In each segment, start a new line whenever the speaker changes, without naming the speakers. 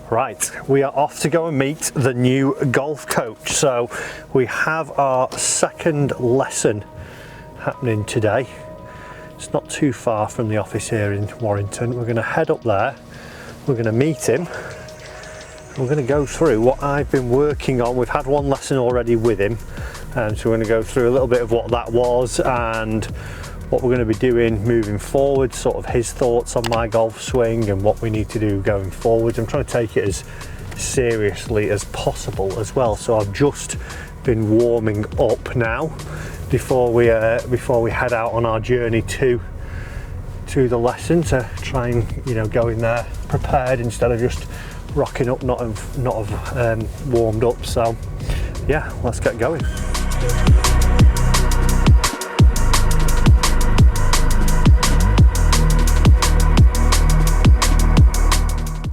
Right, we are off to go and meet the new golf coach. So we have our second lesson happening today. It's not too far from the office here in Warrington. We're going to head up there, we're going to meet him, we're going to go through what I've been working on. We've had one lesson already with him, so we're going to go through a little bit of what that was and what we're going to be doing moving forward, sort of his thoughts on my golf swing and what we need to do going forward. I'm trying to take it as seriously as possible as well. So I've just been warming up now before we head out on our journey to the lesson, to try and go in there prepared instead of just rocking up not have warmed up. So yeah, let's get going.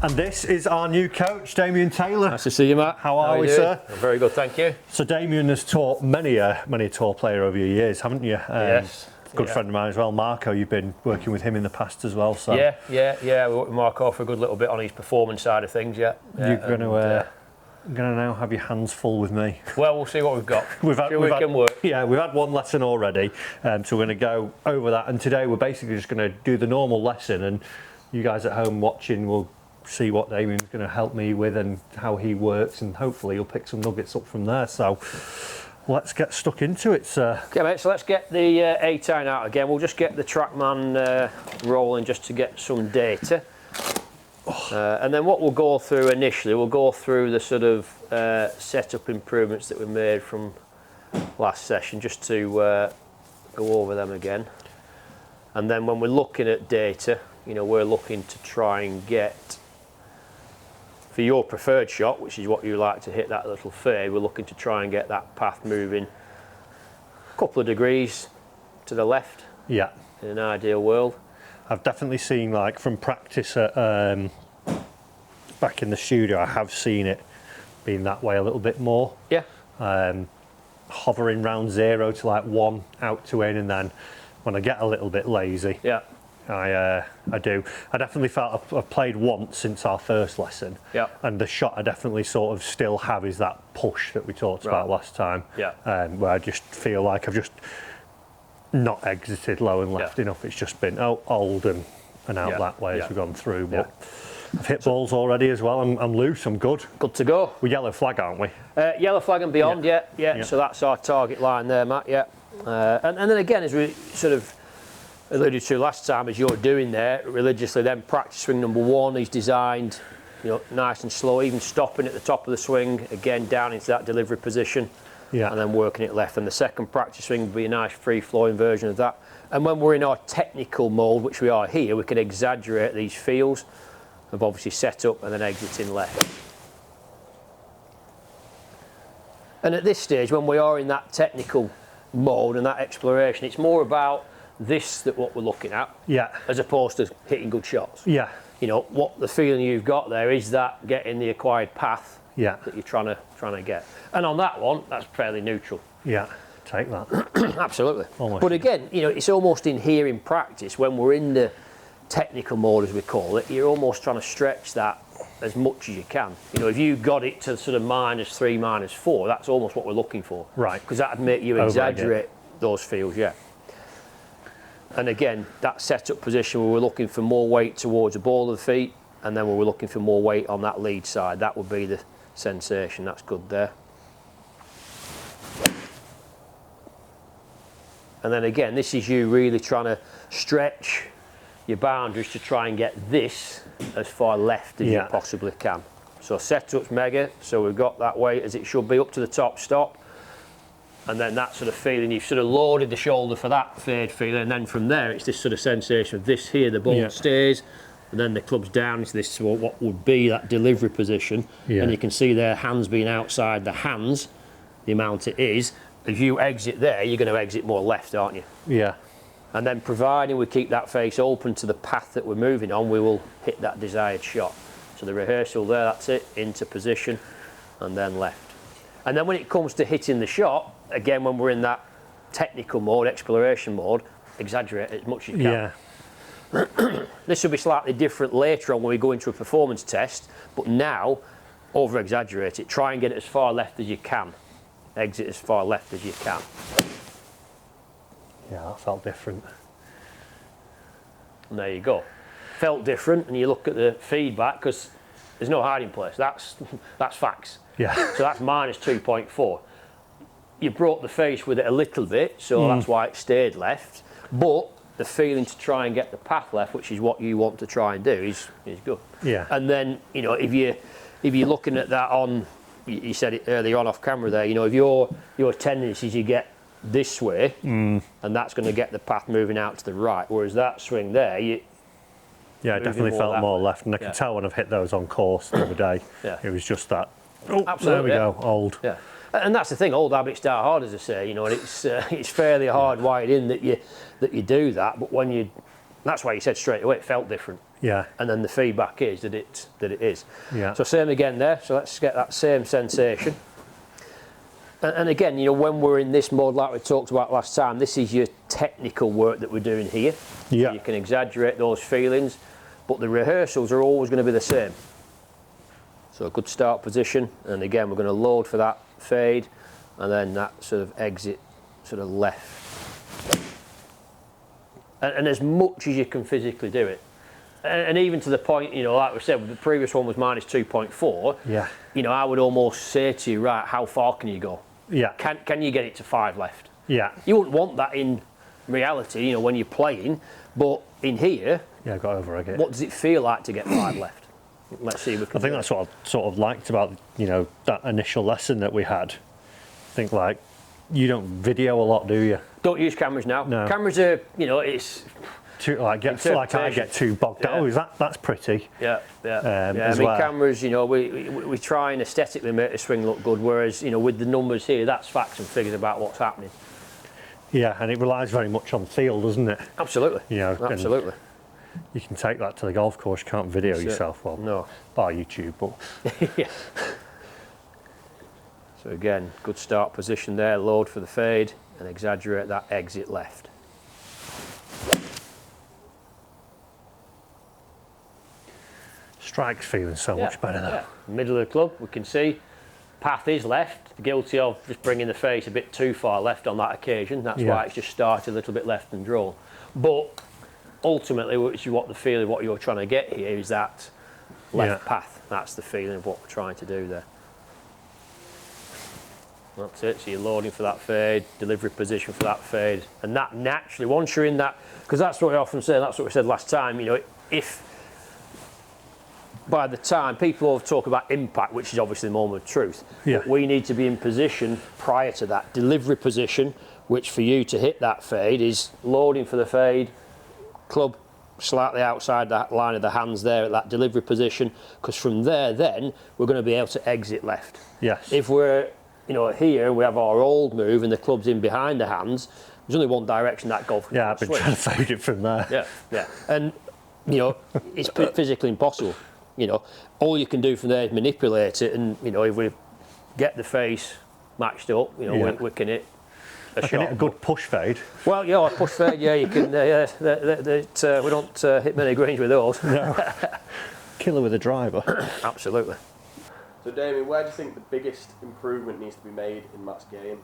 And this is our new coach, Damian Taylor.
Nice to see you, Matt.
How are we, sir?
Very good, thank you.
So Damian has taught many a tour player over your years, haven't you?
Yes.
Good friend of mine as well, Marco. You've been working with him in the past as well. So
yeah. We worked with Marco for a good little bit on his performance side of things. Yeah.
You're going to now have your hands full with me.
Well, we'll see what we've got.
We've
can work.
Yeah, we've had one lesson already, so we're going to go over that. And today we're basically just going to do the normal lesson, and you guys at home watching will see what Damian's going to help me with and how he works, and hopefully you'll pick some nuggets up from there. So let's get stuck into it, sir.
Okay, mate, so let's get the A-Tine out again. We'll just get the TrackMan rolling just to get some data. And then what we'll go through initially, we'll go through the sort of setup improvements that we made from last session, just to go over them again. And then when we're looking at data, we're looking to try and get, for your preferred shot, which is what you like to hit, that little fade, we're looking to try and get that path moving a couple of degrees to the left.
Yeah.
In an ideal world.
I've definitely seen, like, from practice at back in the studio, I have seen it being that way a little bit more.
Yeah.
Hovering round 0 to like 1 out to in, and then when I get a little bit lazy,
yeah,
I do. I definitely felt I've played once since our first lesson,
yeah,
and the shot I definitely sort of still have is that push that we talked about last time,
yeah,
where I just feel like I've just not exited low and left enough. It's just been old and out that way as we've gone through. But I've hit balls already as well. I'm loose. I'm good.
Good to go.
We're yellow flag, aren't we?
Yellow flag and beyond. Yeah. So that's our target line there, Matt. Yeah. And then again, as we sort of alluded to last time, as you're doing there religiously, then practice swing number 1 is designed, nice and slow, even stopping at the top of the swing, again down into that delivery position. Yeah. And then working it left. And the second practice swing will be a nice free-flowing version of that. And when we're in our technical mode, which we are here, we can exaggerate these feels of obviously set up and then exiting left. And at this stage, when we are in that technical mode and that exploration, it's more about this that what we're looking at, as opposed to hitting good shots. Yeah. What the feeling you've got there is that getting the acquired path that you're trying to get. And on that one, that's fairly neutral. Yeah, take that.
Absolutely.
Almost. But again, it's almost in here in practice, when we're in the technical mode, as we call it, you're almost trying to stretch that as much as you can. If you got it to sort of -3, -4, that's almost what we're looking for. Right. Because that'd make you exaggerate those feels, And again, that setup position where we're looking for more weight towards the ball of the feet, and then where we're looking for more weight on that lead side, that would be the sensation. That's good there. And then again, this is you really trying to stretch your boundaries to try and get this as far left as you possibly can. So setup's mega, so we've got that weight as it should be up to the top stop. And then that sort of feeling, you've sort of loaded the shoulder for that fade feeling, and then from there it's this sort of sensation of this here, the ball stays, and then the club's down into this, what would be that delivery position, and you can see their hands being outside the hands, the amount it is. If you exit there, you're going to exit more left, aren't you? Yeah. And then providing we keep that face open to the path that we're moving on, we will hit that desired shot. So the rehearsal there, that's it, into position, and then left. And then when it comes to hitting the shot, again, when we're in that technical mode, exploration mode, exaggerate as much as you can. This will be slightly different later on when we go into a performance test, but now, over-exaggerate it. Try and get it as far left as you can. Exit as far left as you can.
Yeah, that felt different.
And there you go. Felt different, and you look at the feedback, because there's no hiding place. That's facts.
Yeah.
So that's minus 2.4. You brought the face with it a little bit, so that's why it stayed left. But the feeling to try and get the path left, which is what you want to try and do, is good.
Yeah.
And then, you know, if you're looking at that on, you said it earlier on off camera there, you know, if your tendencies you get this way, and that's going to get the path moving out to the right, whereas that swing there,
yeah, I definitely felt more left, and I could tell when I've hit those on course the other day.
Yeah.
It was just that. Oh,
absolutely,
there we go, old.
Yeah. And that's the thing, old habits die hard, as I say, you know, and it's fairly hardwired in that you do that, but when that's why you said straight away it felt different.
Yeah.
And then the feedback is that it is.
Yeah.
So same again there, so let's get that same sensation. And again, you know, when we're in this mode like we talked about last time, this is your technical work that we're doing here.
Yeah.
So you can exaggerate those feelings, but the rehearsals are always going to be the same. So a good start position, and again we're going to load for that fade, and then that sort of exit sort of left. And as much as you can physically do it. And even to the point, you know, like we said, the previous one was minus 2.4.
Yeah.
You know, I would almost say to you, right, how far can you go?
Yeah.
Can you get it to 5 left?
Yeah.
You wouldn't want that in reality, you know, when you're playing, but in here,
Yeah, I got over it.
what does it feel like to get 5 left? Let's see if we can.
I think that's what I sort of liked about, you know, that initial lesson that we had. I think, like, you don't video a lot, do you?
Don't use cameras now.
No.
Cameras are, you know, it's
Too, like I get too bogged down. Oh, that's pretty.
yeah. I
as
mean,
well.
cameras, you know, we try and aesthetically make the swing look good, whereas, you know, with the numbers here, that's facts and figures about what's happening.
Yeah, and it relies very much on feel, doesn't it?
Absolutely.
You know,
absolutely.
You can take that to the golf course. You can't video yourself. Well,
no.
Bar YouTube, but
Yeah. So again, good start position there. Load for the fade and exaggerate that exit left.
strike's feeling so much better though.
Yeah. Middle of the club, we can see path is left. Guilty of just bringing the face a bit too far left on that occasion. That's why it's just started a little bit left and drawn. But ultimately, which is what the feeling, what you're trying to get here is that left path. That's the feeling of what we're trying to do there. That's it. So you're loading for that fade, delivery position for that fade, and that naturally, once you're in that, because that's what we often say, and that's what we said last time. You know, if by the time people all talk about impact, which is obviously the moment of truth, but we need to be in position prior to that delivery position, which for you to hit that fade is loading for the fade, club slightly outside that line of the hands there at that delivery position, because from there then we're going to be able to exit left.
Yes.
If we're, you know, here we have our old move and the club's in behind the hands, there's only one direction that golf can
I've been trying to fade it from there.
Yeah. And, you know, it's physically impossible. You know, all you can do from there is manipulate it, and, you know, if we get the face matched up, you know, we can hit a shot.
Can hit a good push fade.
Well, yeah, a push fade, yeah, you can, we don't hit many greens with those.
No. Killer with a driver.
Absolutely.
So Damian, where do you think the biggest improvement needs to be made in Matt's game?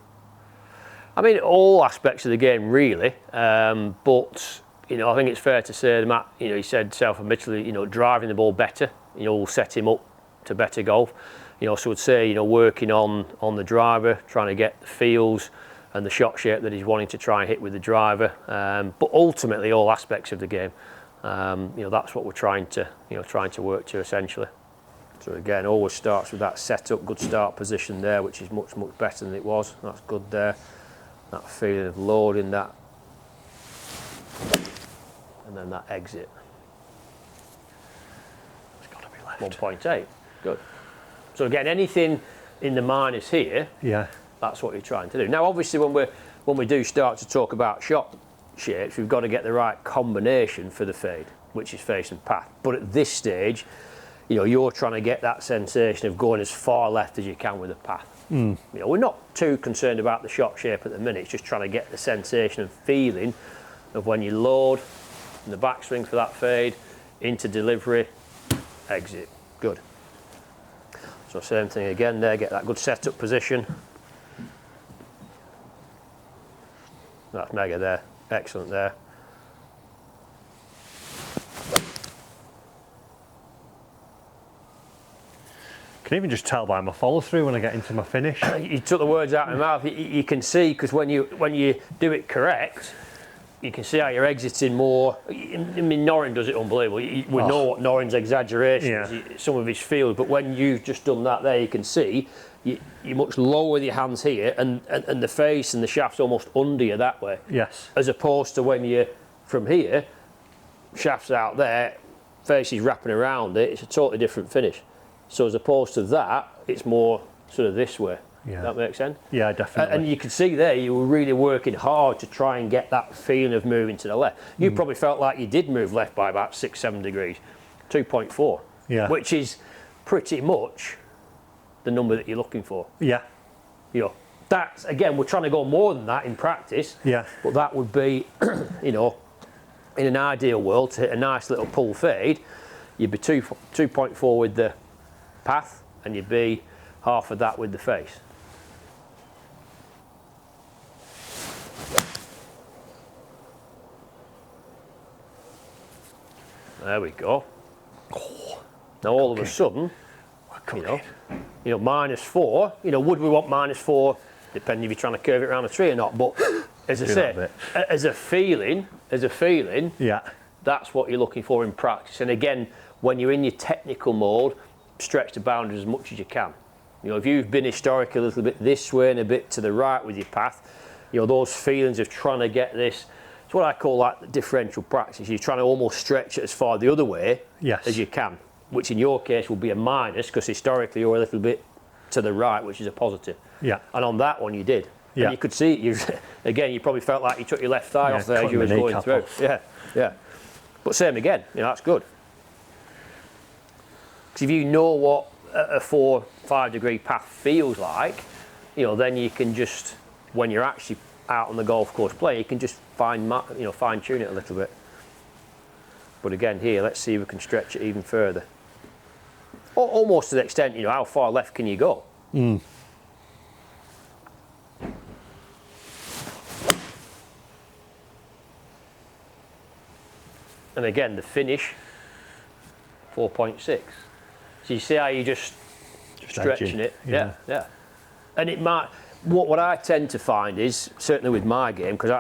I mean, all aspects of the game, really, but, you know, I think it's fair to say that Matt, you know, he said self-admittedly, you know, driving the ball better, you know, will set him up to better golf. You know, so I'd say, you know, working on the driver, trying to get the feels and the shot shape that he's wanting to try and hit with the driver. But ultimately, all aspects of the game, you know, that's what we're trying to work to essentially. So again, always starts with that setup, good start position there, which is much, much better than it was. That's good there. That feeling of loading that, and then that exit.
It's got to be left.
1.8, good. So again, anything in the minus here, that's what you're trying to do. Now, obviously, when we do start to talk about shot shapes, we've got to get the right combination for the fade, which is face and path. But at this stage, you know, you're trying to get that sensation of going as far left as you can with the path. You know, we're not too concerned about the shot shape at the minute. It's just trying to get the sensation and feeling of when you load and the backswing for that fade, into delivery, exit. Good. So same thing again there, get that good setup position. That's mega there, excellent there.
Can even just tell by my follow through when I get into my finish.
You took the words out of my mouth. You can see, because when you do it correct, you can see how you're exiting more. I mean, Norrin does it unbelievable. We know what Norrin's exaggeration is, some of his field, but when you've just done that there, you can see you much lower your hands here, and the face and the shaft's almost under you that way.
Yes.
As opposed to when you're from here, shaft's out there, face is wrapping around it, it's a totally different finish. So as opposed to that, it's more sort of this way.
Yeah.
That makes sense?
Yeah, definitely.
And you can see there, you were really working hard to try and get that feeling of moving to the left. You probably felt like you did move left by about 6-7 degrees, 2.4, which is pretty much the number that you're looking for.
Yeah.
You know, that's, again, we're trying to go more than that in practice.
Yeah.
But that would be, you know, in an ideal world, to hit a nice little pull fade, you'd be 2.4 with the path, and you'd be half of that with the face. There we go. Now all of a sudden, you know, -4. You know, would we want -4? Depending if you're trying to curve it around a tree or not. But as I say, as a feeling,
yeah,
that's what you're looking for in practice. And again, when you're in your technical mode, stretch the boundaries as much as you can. You know, if you've been historically a little bit this way and a bit to the right with your path, you know, those feelings of trying to get this, it's what I call like the differential practice. You're trying to almost stretch it as far the other way as you can, which in your case will be a minus, because historically you're a little bit to the right, which is a positive.
Yeah.
And on that one you did. Yeah. And you could see it. Again, you probably felt like you took your left thigh off there as you were going through. Yeah, yeah. But same again, you know, that's good. Because if you know what a 4-5 degree path feels like, you know, then you can just, when you're actually out on the golf course playing, you can just fine tune it a little bit. But again, here, let's see if we can stretch it even further. Almost to the extent, you know, how far left can you go? And again, the finish, 4.6. So you see how you just stretching it? Yeah, yeah. And it might, what I tend to find is, certainly with my game, because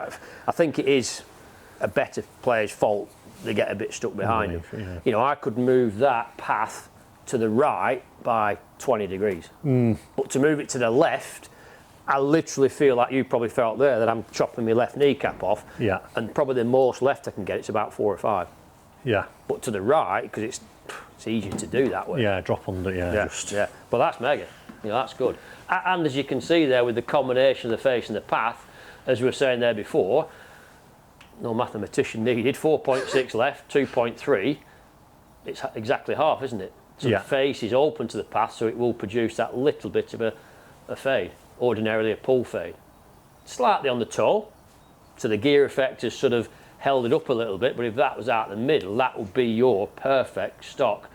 I think it is a better player's fault, they get a bit stuck behind them.
Yeah.
You know, I could move that path to the right by 20 degrees. But to move it to the left, I literally feel like you probably felt there that I'm chopping my left kneecap off.
Yeah.
And probably the most left I can get, it's about 4 or 5.
Yeah.
But to the right, because it's easier to do that way.
Yeah, drop under,
Yeah. But that's mega. You know, that's good. And as you can see there, with the combination of the face and the path, as we were saying there before, no mathematician needed, 4.6 left, 2.3, it's exactly half, isn't it? So the face is open to the path, so it will produce that little bit of a fade, ordinarily a pull fade. Slightly on the toe, so the gear effect has sort of held it up a little bit, but if that was out in the middle, that would be your perfect stock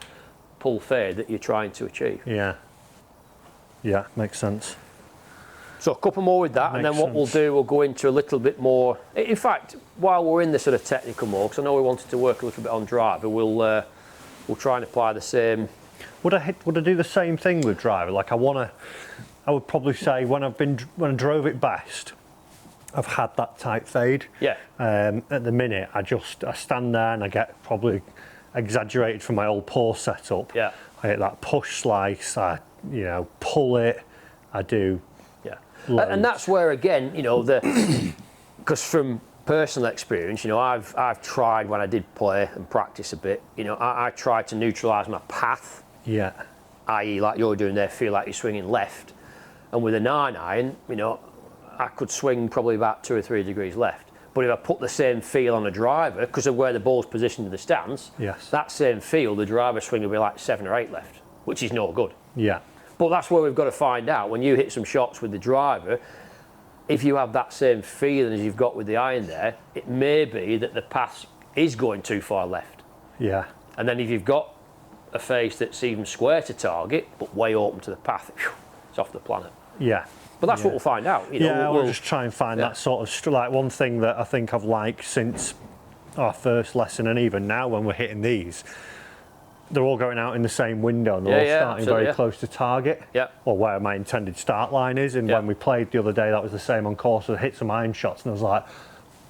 pull fade that you're trying to achieve.
Yeah. Yeah, makes sense.
So a couple more with that, and then what we'll do, we'll go into a little bit more. In fact, while we're in the sort of technical mode, because I know we wanted to work a little bit on driver, we'll try and apply the same.
Would I do the same thing with driver? Like I would probably say when I drove it best, I've had that tight fade.
Yeah.
At the minute, I stand there and I get probably exaggerated from my old paw setup.
Yeah.
I hit that push slice. I pull it. I do.
Yeah.
Loads.
And that's where again, you know, because from personal experience, you know, I've tried when I did play and practice a bit. You know, I tried to neutralise my path.
Yeah.
I.e., like you're doing there, feel like you're swinging left, and with a 9-iron, you know, I could swing probably about 2 or 3 degrees left. But if I put the same feel on a driver, because of where the ball's positioned in the stance, that same feel, the driver swing will be like 7 or 8 left, which is no good.
Yeah.
But that's where we've got to find out. When you hit some shots with the driver, if you have that same feeling as you've got with the iron there, it may be that the path's is going too far left.
Yeah.
And then if you've got a face that's even square to target, but way open to the path, it's off the planet.
Yeah.
But that's what we'll find out. You know,
Yeah, we'll just try and find that sort of, like one thing that I think I've liked since our first lesson, and even now when we're hitting these, they're all going out in the same window and they're all starting very close to target, or where my intended start line is. And when we played the other day, that was the same on course. I hit some iron shots and I was like,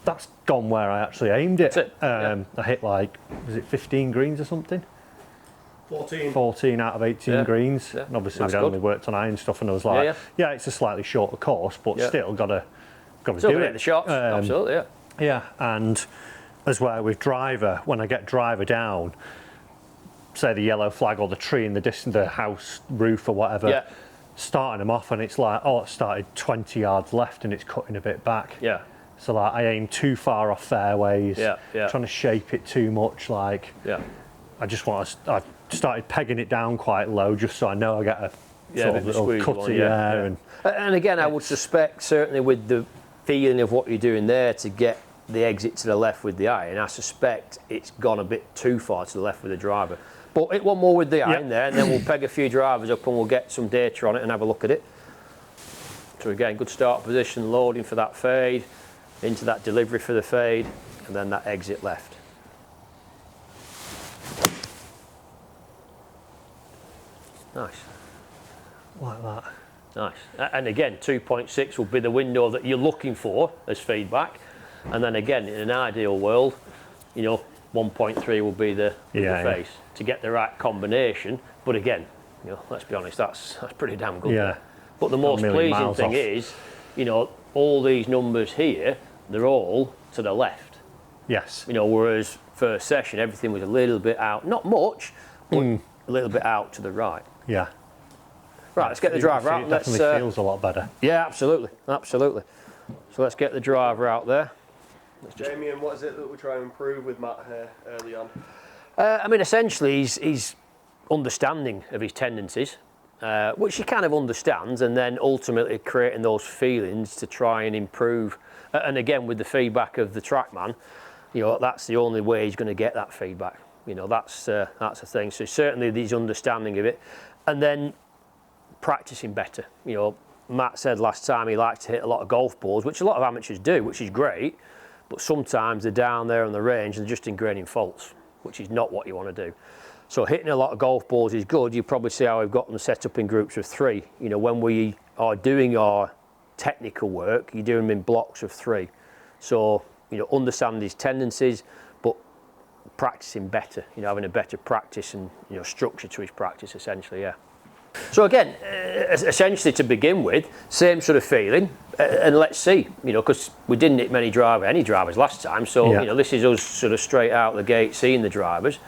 that's gone where I actually aimed it. I hit like, was it 15 greens or something? 14 out of 18 greens. And obviously we'd only worked on iron stuff, and I was like, yeah, it's a slightly shorter course, but still gotta do it.
The shots, absolutely,
yeah. And as well with driver, when I get driver down, say the yellow flag or the tree in the distance, the house roof or whatever, starting them off, and it's like, oh, it started 20 yards left and it's cutting a bit back.
Yeah.
So like I aim too far off fairways, trying to shape it too much. Like, I just want to. I started pegging it down quite low, just so I know I get a sort of little cutty there.
And again, I would suspect, certainly with the feeling of what you're doing there to get the exit to the left with the iron, I suspect it's gone a bit too far to the left with the driver. But hit one more with the iron there, and then we'll peg a few drivers up and we'll get some data on it and have a look at it. So again, good start position, loading for that fade, into that delivery for the fade, and then that exit left. Nice.
Like that.
Nice. And again, 2.6 will be the window that you're looking for as feedback. And then again, in an ideal world, you know, 1.3 will be the face to get the right combination. But again, you know, let's be honest, that's pretty damn good.
Yeah.
But the most pleasing thing is, you know, all these numbers here, they're all to the left.
Yes.
You know, whereas first session, everything was a little bit out, not much, but a little bit out to the right.
Yeah.
Right, let's get the driver out.
It definitely feels a lot better.
Yeah, absolutely, absolutely. So let's get the driver out there.
Damian, what is it that we're trying to improve with Matt here early on?
I mean, essentially, he's understanding of his tendencies, which he kind of understands, and then ultimately creating those feelings to try and improve. And again, with the feedback of the TrackMan, you know, that's the only way he's going to get that feedback. You know, that's a thing. So certainly, his understanding of it, and then practicing better. You know, Matt said last time he likes to hit a lot of golf balls, which a lot of amateurs do, which is great. But sometimes they're down there on the range and just ingraining faults, which is not what you want to do. So hitting a lot of golf balls is good. You probably see how we've got them set up in groups of 3. You know, when we are doing our technical work, you do them in blocks of 3. So, you know, understand his tendencies, but practicing better, you know, having a better practice and, you know, structure to his practice, essentially, yeah. So again, essentially to begin with, same sort of feeling, and let's see, you know, because we didn't hit any drivers last time, so you know, this is us sort of straight out the gate seeing the drivers.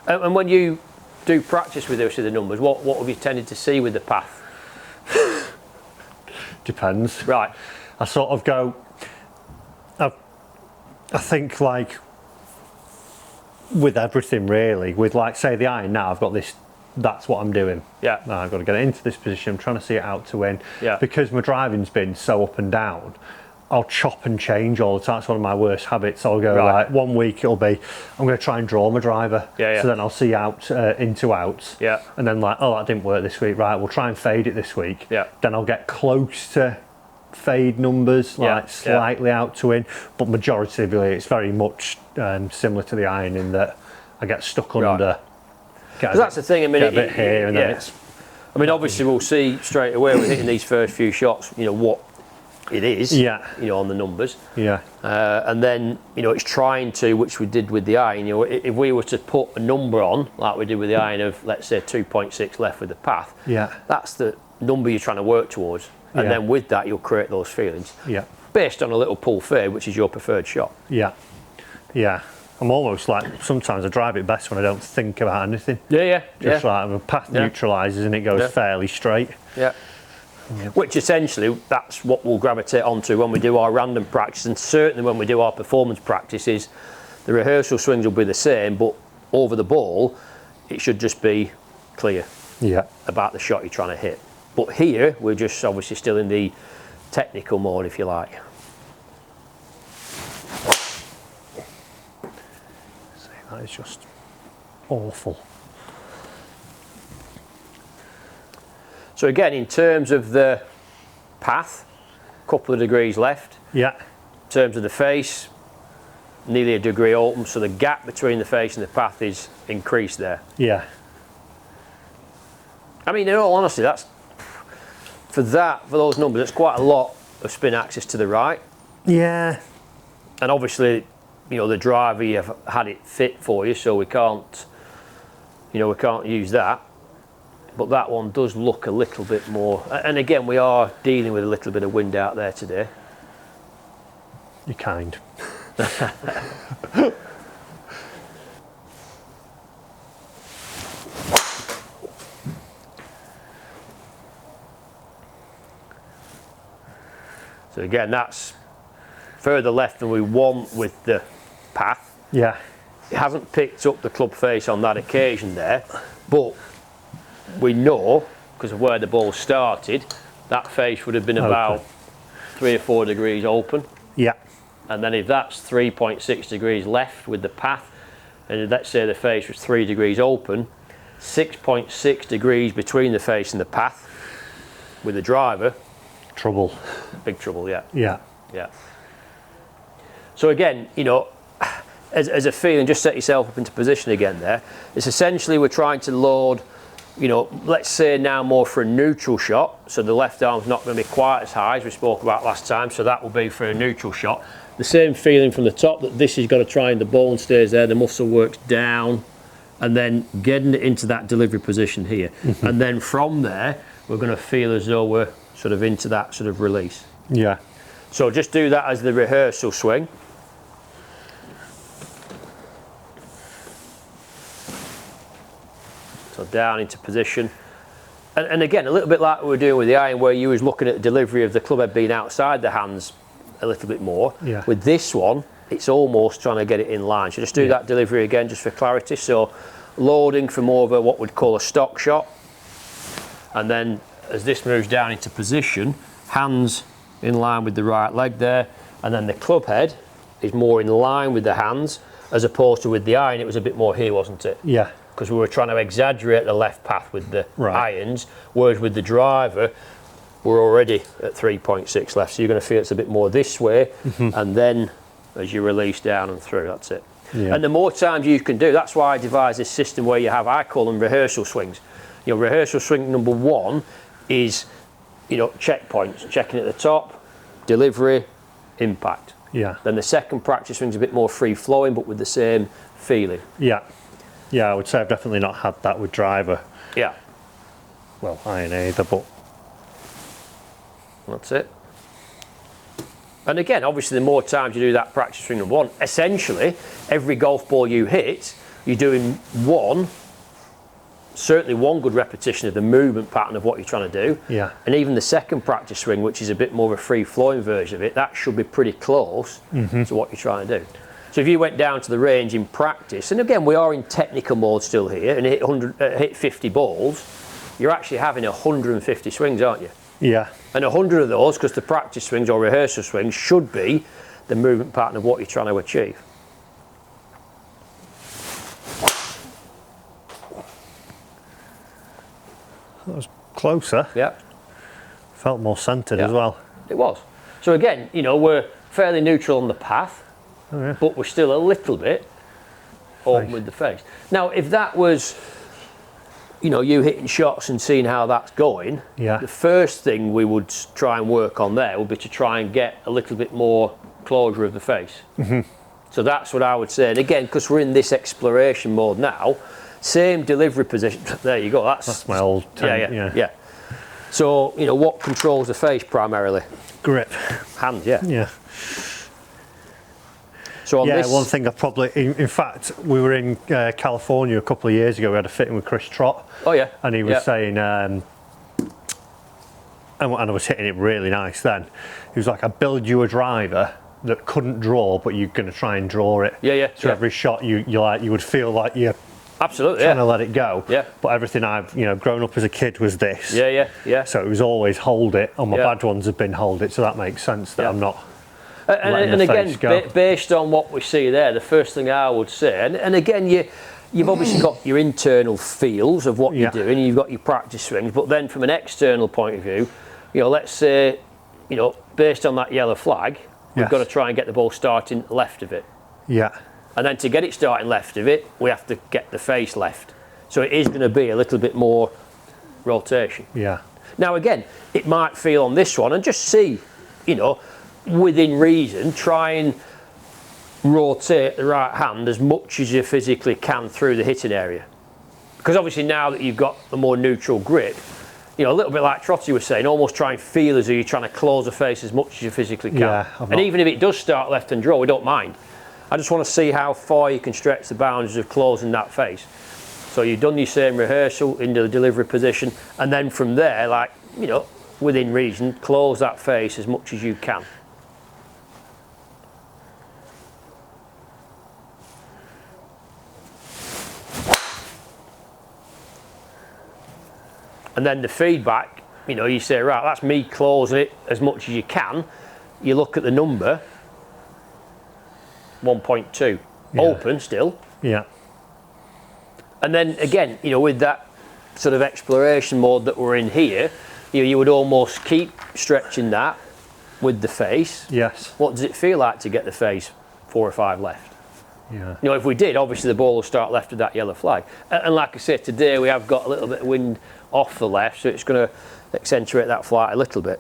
And when you do practice with the numbers, what have you tended to see with the path?
Depends.
Right.
I sort of go, I think like with everything really, with like say the iron now, I've got this, that's what I'm doing.
Yeah.
Now I've got to get it into this position. I'm trying to see it out to win.
Yeah.
Because my driving's been so up and down, I'll chop and change all the time. It's one of my worst habits. I'll go like 1 week it'll be, I'm going to try and draw my driver.
Yeah.
So then I'll see out into outs.
Yeah.
And then like, oh, that didn't work this week. Right, we'll try and fade it this week.
Yeah.
Then I'll get close to fade numbers, like slightly out to win. But majority it's very much similar to the iron in that I get stuck under.
Because that's the thing. I mean,
get a bit here and then it's.
I mean, obviously we'll see straight away with hitting these first few shots, you know, what it is.
Yeah.
You know, on the numbers.
Yeah.
And then, you know, it's trying to, which we did with the iron. You know, if we were to put a number on, like we did with the iron of, let's say, 2.6 left with the path.
Yeah.
That's the number you're trying to work towards, and then with that you'll create those feelings.
Yeah.
Based on a little pull fade, which is your preferred shot.
Yeah. Yeah. I'm almost like, sometimes I drive it best when I don't think about anything. Just like the path neutralises and it goes fairly straight.
Yeah. Which essentially, that's what we'll gravitate onto when we do our random practice, and certainly when we do our performance practices, the rehearsal swings will be the same, but over the ball, it should just be clear about the shot you're trying to hit. But here, we're just obviously still in the technical mode, if you like.
That is just awful.
So again, in terms of the path, a couple of degrees left.
Yeah.
In terms of the face, nearly a degree open, so the gap between the face and the path is increased there.
Yeah.
I mean, in all honesty, that's for those numbers, it's quite a lot of spin axis to the right.
Yeah.
And obviously, you know, the driver, you've had it fit for you, so we can't, you know, we can't use that. But that one does look a little bit more, and again, we are dealing with a little bit of wind out there today.
You're kind.
So again, that's further left than we want with the path.
Yeah.
It hasn't picked up the club face on that occasion there, but we know, because of where the ball started, that face would have been about 3 or 4 degrees open.
Yeah.
And then if that's 3.6 degrees left with the path, and let's say the face was 3 degrees open, 6.6 degrees between the face and the path with the driver.
Trouble.
Big trouble, yeah.
Yeah.
Yeah. So again, you know, as a feeling, just set yourself up into position again there. It's essentially we're trying to load, you know, let's say now more for a neutral shot. So the left arm's not going to be quite as high as we spoke about last time. So that will be for a neutral shot. The same feeling from the top, that this is going to try and the bone stays there, the muscle works down, and then getting it into that delivery position here. Mm-hmm. And then from there, we're going to feel as though we're sort of into that sort of release.
Yeah.
So just do that as the rehearsal swing. So down into position. And again, a little bit like we were doing with the iron, where you was looking at the delivery of the club head being outside the hands a little bit more.
Yeah.
With this one, it's almost trying to get it in line. So just do that delivery again, just for clarity. So loading for more of a, what we'd call a stock shot. And then as this moves down into position, hands in line with the right leg there. And then the club head is more in line with the hands, as opposed to with the iron, it was a bit more here, wasn't it?
Yeah.
Because we were trying to exaggerate the left path with the irons, whereas with the driver, we're already at 3.6 left, so you're going to feel it's a bit more this way, and then as you release down and through, that's it. Yeah. And the more times you can do, that's why I devised this system where you have, I call them rehearsal swings. You know, rehearsal swing number 1 is, you know, checkpoints, checking at the top, delivery, impact.
Yeah.
Then the second practice swing's a bit more free flowing, but with the same feeling.
Yeah. Yeah, I would say I've definitely not had that with driver.
Yeah.
Well, iron either, but
that's it. And again, obviously, the more times you do that practice swing number 1, essentially, every golf ball you hit, you're doing certainly one good repetition of the movement pattern of what you're trying to do.
Yeah.
And even the second practice swing, which is a bit more of a free-flowing version of it, that should be pretty close to what you're trying to do. So if you went down to the range in practice, and again, we are in technical mode still here, and hit 50 balls, you're actually having 150 swings, aren't you?
Yeah.
And 100 of those, because the practice swings or rehearsal swings should be the movement pattern of what you're trying to achieve.
That was closer.
Yeah.
Felt more centred as well.
It was. So again, you know, we're fairly neutral on the path, but we're still a little bit open with the face. Now, if that was, you know, you hitting shots and seeing how that's going, the first thing we would try and work on there would be to try and get a little bit more closure of the face. So that's what I would say. And again, because we're in this exploration mode now, same delivery position. There you go. That's
my old
yeah. So, you know, what controls the face primarily?
Grip.
Hands, yeah.
Yeah.
So on this,
one thing I probably, in fact, we were in California a couple of years ago. We had a fitting with Chris Trott.
Oh yeah.
And he was saying, and I was hitting it really nice then. He was like, I build you a driver that couldn't draw, but you're going to try and draw it. So every shot you would feel like you're trying to let it go. But everything I've grown up as a kid was this. So it was always hold it. On my bad ones have been hold it. So that makes sense that I'm not
And again, based on what we see there, the first thing I would say, and again, you've obviously got your internal feels of what you're doing, you've got your practice swings, but then from an external point of view, let's say, based on that yellow flag, we've got to try and get the ball starting left of it.
Yeah.
And then to get it starting left of it, we have to get the face left. So it is going to be a little bit more rotation.
Yeah.
Now again, it might feel on this one, and just see, within reason, try and rotate the right hand as much as you physically can through the hitting area. Because obviously now that you've got a more neutral grip, a little bit like Trotty was saying, almost try and feel as though you're trying to close the face as much as you physically can.
Yeah,
and even if it does start left and draw, we don't mind. I just want to see how far you can stretch the boundaries of closing that face. So you've done your same rehearsal into the delivery position, and then from there, within reason, close that face as much as you can. And then the feedback, you say, right, that's me closing it as much as you can. You look at the number, 1.2, open still.
Yeah.
And then again, with that sort of exploration mode that we're in here, you would almost keep stretching that with the face.
Yes.
What does it feel like to get the face 4 or 5 left?
Yeah.
If we did, obviously the ball will start left of that yellow flag. And like I said, today we have got a little bit of wind off the left, so it's going to accentuate that flight a little bit.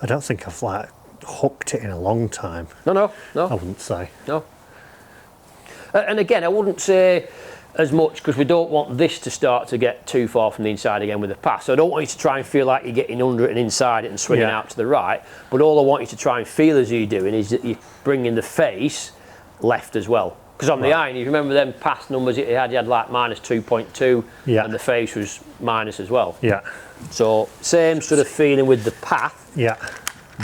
I don't think I've hooked it in a long time.
No.
I wouldn't say.
No. And again, I wouldn't say as much, because we don't want this to start to get too far from the inside again with the pass. So I don't want you to try and feel like you're getting under it and inside it and swinging out to the right. But all I want you to try and feel as you're doing is that you're bringing the face left as well. Because on the iron, you remember them past numbers you had like minus 2.2, and the face was minus as well.
Yeah.
So same sort of feeling with the path.
Yeah.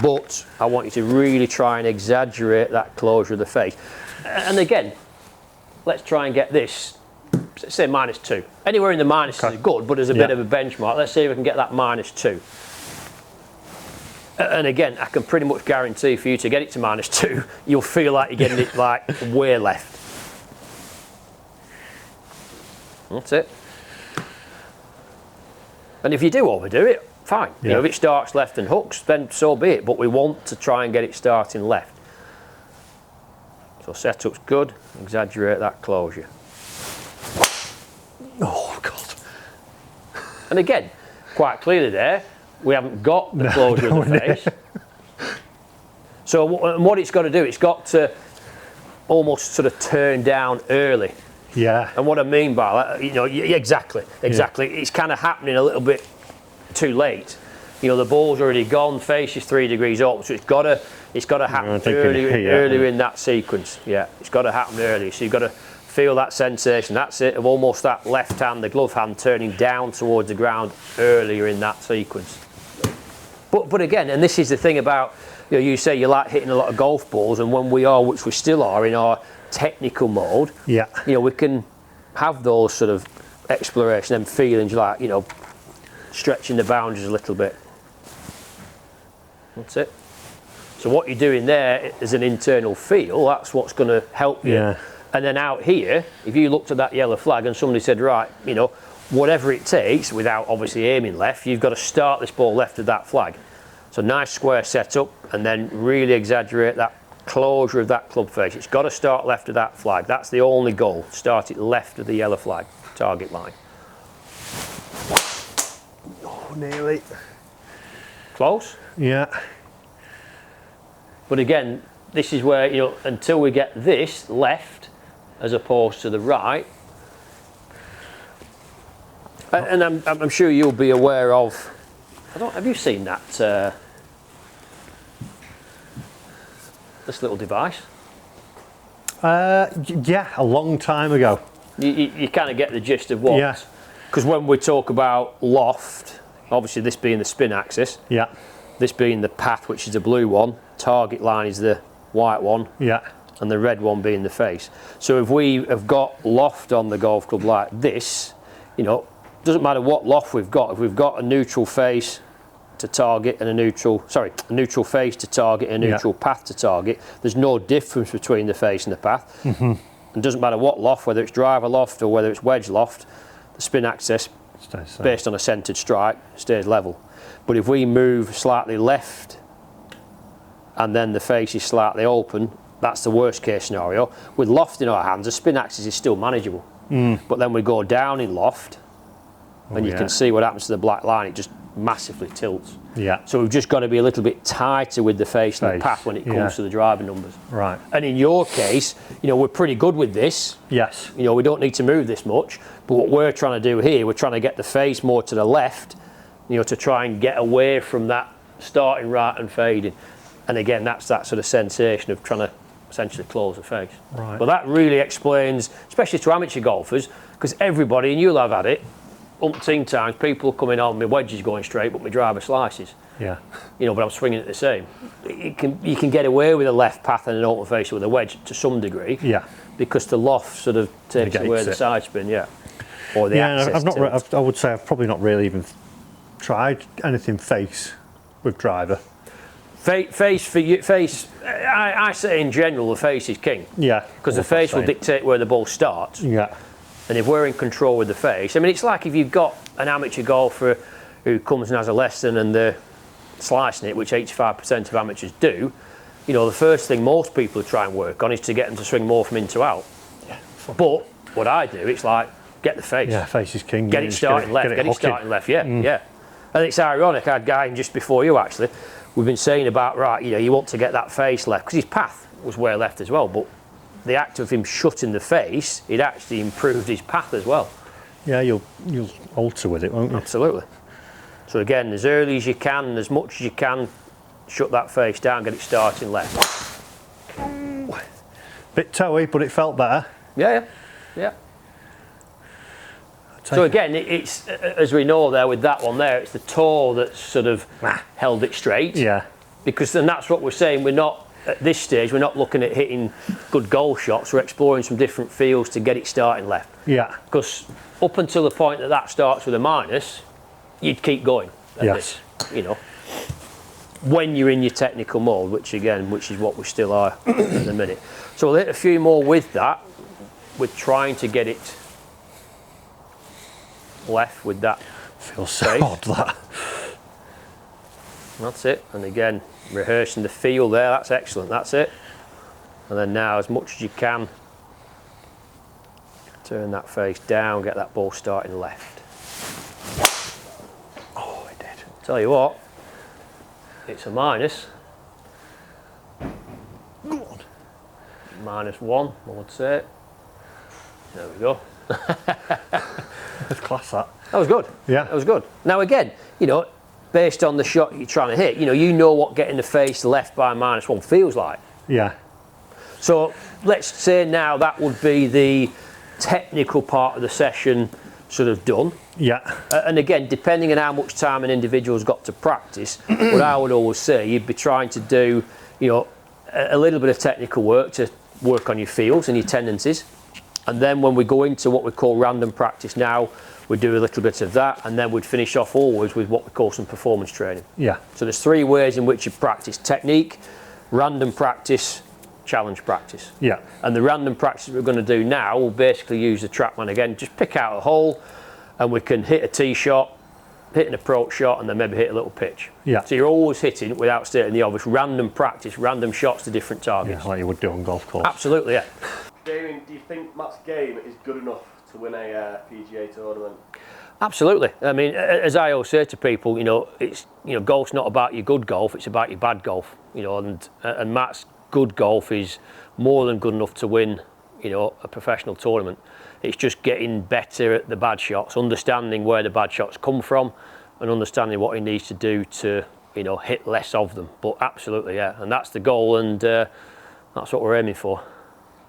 But I want you to really try and exaggerate that closure of the face. And again, let's try and get this, say -2. Anywhere in the minuses is good, but as a bit of a benchmark, let's see if we can get that -2. And again, I can pretty much guarantee for you to get it to -2, you'll feel like you're getting it way left. That's it. And if you do overdo it, fine. If it starts left and hooks, then so be it. But we want to try and get it starting left. So setup's good, exaggerate that closure.
Oh, God.
And again, quite clearly there, we haven't got the closure of the face. So what it's got to do, it's got to almost sort of turn down early.
Yeah.
And what I mean by that, exactly. It's kind of happening a little bit too late. The ball's already gone, face is 3 degrees up, so it's got to happen earlier in that sequence. Yeah, it's got to happen early. So you've got to feel that sensation. That's it, of almost that left hand, the glove hand, turning down towards the ground earlier in that sequence. But again, and this is the thing about, you say you like hitting a lot of golf balls, and when we are, which we still are, in our technical mode, we can have those sort of exploration and feelings, like stretching the boundaries a little bit. That's it. So what you're doing there is an internal feel. That's what's going to help you.
Yeah.
And then out here, if you looked at that yellow flag and somebody said, right, whatever it takes, without obviously aiming left, you've got to start this ball left of that flag. So nice square setup, and then really exaggerate that closure of that club face. It's got to start left of that flag. That's the only goal. Start it left of the yellow flag, target line.
Oh, nearly.
Close?
Yeah.
But again, this is where, until we get this left as opposed to the right, and I'm sure you'll be aware of, have you seen that, this little device?
Yeah, a long time ago.
You kind of get the gist of what, because when we talk about loft, obviously this being the spin axis, this being the path, which is the blue one, target line is the white one, and the red one being the face. So if we have got loft on the golf club like this, doesn't matter what loft we've got, if we've got a neutral face to target and a neutral face to target and a neutral path to target. There's no difference between the face and the path. It doesn't matter what loft, whether it's driver loft or whether it's wedge loft, the spin axis based on a centered strike stays level. But if we move slightly left and then the face is slightly open, that's the worst case scenario. With loft in our hands, the spin axis is still manageable. But then we go down in loft and you can see what happens to the black line, it just massively tilts. So we've just got to be a little bit tighter with the face and the path when it comes to the driver numbers. And in your case, you know, we're pretty good with this. You know, we don't need to move this much, but what we're trying to do here, we're trying to get the face more to the left, you know, to try and get away from that starting right and fading. And again, that's that sort of sensation of trying to essentially close the face. But that really explains, especially to amateur golfers, because everybody, and you'll have had it, umpteen times, people coming on, my wedge is going straight, but my driver slices. You know, but I'm swinging it the same. You can get away with a left path and an open face with a wedge to some degree. Because the loft sort of takes away the side spin. Or the access.
I would say I've probably not really even tried anything face with driver.
Face for you, face. I say in general the face is king. Because the face will dictate where the ball starts. And if we're in control with the face, I mean, it's like if you've got an amateur golfer who comes and has a lesson and they're slicing it, which 85% of amateurs do, you know, the first thing most people try and work on is to get them to swing more from in to out. But what I do, it's like, get the face.
Face is king.
Get it starting left, get it starting left, And it's ironic, I had a guy in just before you actually, we've been saying about, right, you know, you want to get that face left, because his path was way left as well, but the act of him shutting the face, it actually improved his path as well.
You'll alter with it, won't you?
Absolutely. So again, as early as you can, and as much as you can, shut that face down, get it starting left.
Bit toey, but it felt better.
So again, it's, as we know there with that one there, it's the toe that's sort of held it straight. Because then that's what we're saying, we're not, at this stage, we're not looking at hitting good golf shots, we're exploring some different fields to get it starting left. Because up until the point that that starts with a minus, you'd keep going at this, you know, when you're in your technical mode, which is what we still are at the minute. So we'll hit a few more with that, with trying to get it left with that.
Feels so odd, that.
That's it, and again, rehearsing the feel there, that's excellent, that's it. And then now, as much as you can, turn that face down, get that ball starting left.
Oh, it did.
Tell you what, it's a minus. -1, I would say. There we go.
Let's class that.
That was good. That was good. Now again, you know, based on the shot you're trying to hit, you know what getting the face left by -1 feels like. So let's say now that would be the technical part of the session sort of done. And again, depending on how much time an individual's got to practice, what I would always say, you'd be trying to do, you know, a little bit of technical work to work on your feels and your tendencies. And then when we go into what we call random practice now, we do a little bit of that, and then we'd finish off always with what we call some performance training. So there's 3 ways in which you practice: technique, random practice, challenge practice. And the random practice we're going to do now will basically use the TrackMan again. Just pick out a hole, and we can hit a tee shot, hit an approach shot, and then maybe hit a little pitch. So you're always hitting, without stating the obvious, random practice, random shots to different targets.
Like you would do on golf course.
Absolutely, Damian, do you think Matt's game is good enough to win a PGA tournament?
Absolutely. I mean, as I always say to people, you know, it's, you know, golf's not about your good golf, it's about your bad golf. You know, and Matt's good golf is more than good enough to win, you know, a professional tournament. It's just getting better at the bad shots, understanding where the bad shots come from, and understanding what he needs to do to, you know, hit less of them. But absolutely, and that's the goal, and that's what we're aiming for.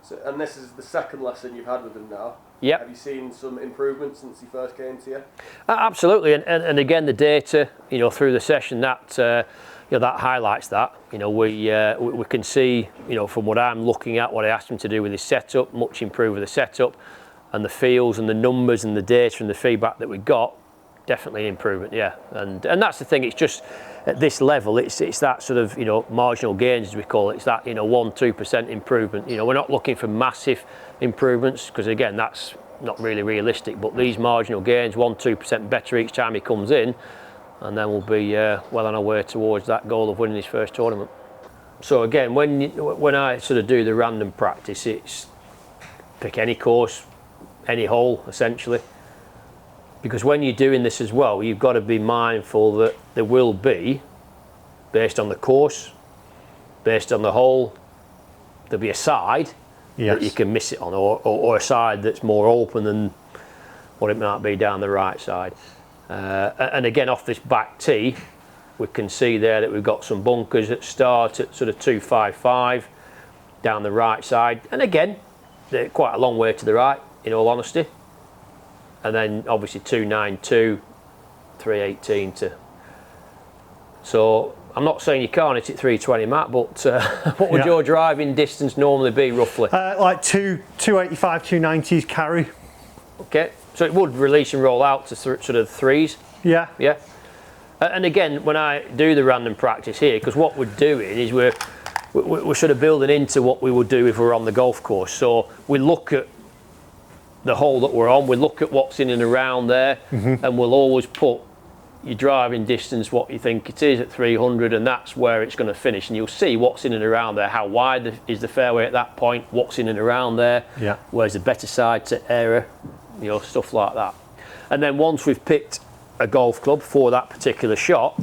So, and this is the second lesson you've had with him now. Have you seen some improvement since he first came to you?
Absolutely, and again, the data, you know, through the session, that you know, that highlights that. You know, we can see, you know, from what I'm looking at, what I asked him to do with his setup, much improved with the setup, and the feels and the numbers and the data and the feedback that we got, definitely an improvement, yeah. And that's the thing, it's just at this level, it's that sort of, you know, marginal gains as we call it. It's that, you know, 1-2% improvement. You know, we're not looking for massive improvements, because again, that's not really realistic, but these marginal gains, 1-2% better each time he comes in, and then we'll be well on our way towards that goal of winning his first tournament. So again, when I sort of do the random practice, it's pick any course, any hole essentially, because when you're doing this as well, you've got to be mindful that there will be, based on the course, based on the hole, there'll be a side that you can miss it on, or a side that's more open than what it might be down the right side. And again, off this back tee, we can see there that we've got some bunkers that start at sort of 255 down the right side, and again, they're quite a long way to the right, in all honesty. And then obviously 292, 318 to. So I'm not saying you can't hit it 320, Matt, but what would your driving distance normally be roughly?
Like 285, 290s carry.
Okay, so it would release and roll out to sort of threes.
Yeah.
Yeah. And again, when I do the random practice here, because what we're doing is we're sort of building into what we would do if we were on the golf course. So we look at the hole that we're on, we look at what's in and around there, and we'll always put your driving distance, what you think it is at 300, and that's where it's going to finish. And you'll see what's in and around there, how wide is the fairway at that point, what's in and around there, where's the better side to error, you know, stuff like that. And then once we've picked a golf club for that particular shot,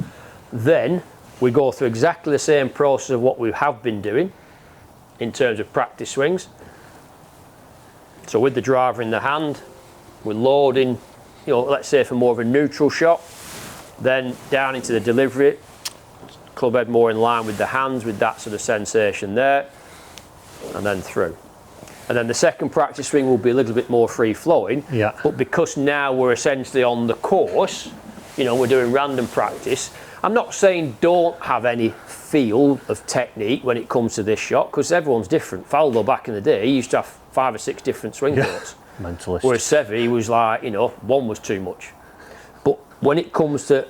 then we go through exactly the same process of what we have been doing in terms of practice swings. So with the driver in the hand, we're loading, you know, let's say for more of a neutral shot, then down into the delivery, club head more in line with the hands, with that sort of sensation there, and then through. And then the second practice swing will be a little bit more free flowing, but because now we're essentially on the course, you know, we're doing random practice. I'm not saying don't have any feel of technique when it comes to this shot, because everyone's different. Faldo back in the day, he used to have 5 or 6 different swing thoughts.
Mentalist.
Whereas Sevi was like, you know, one was too much. But when it comes to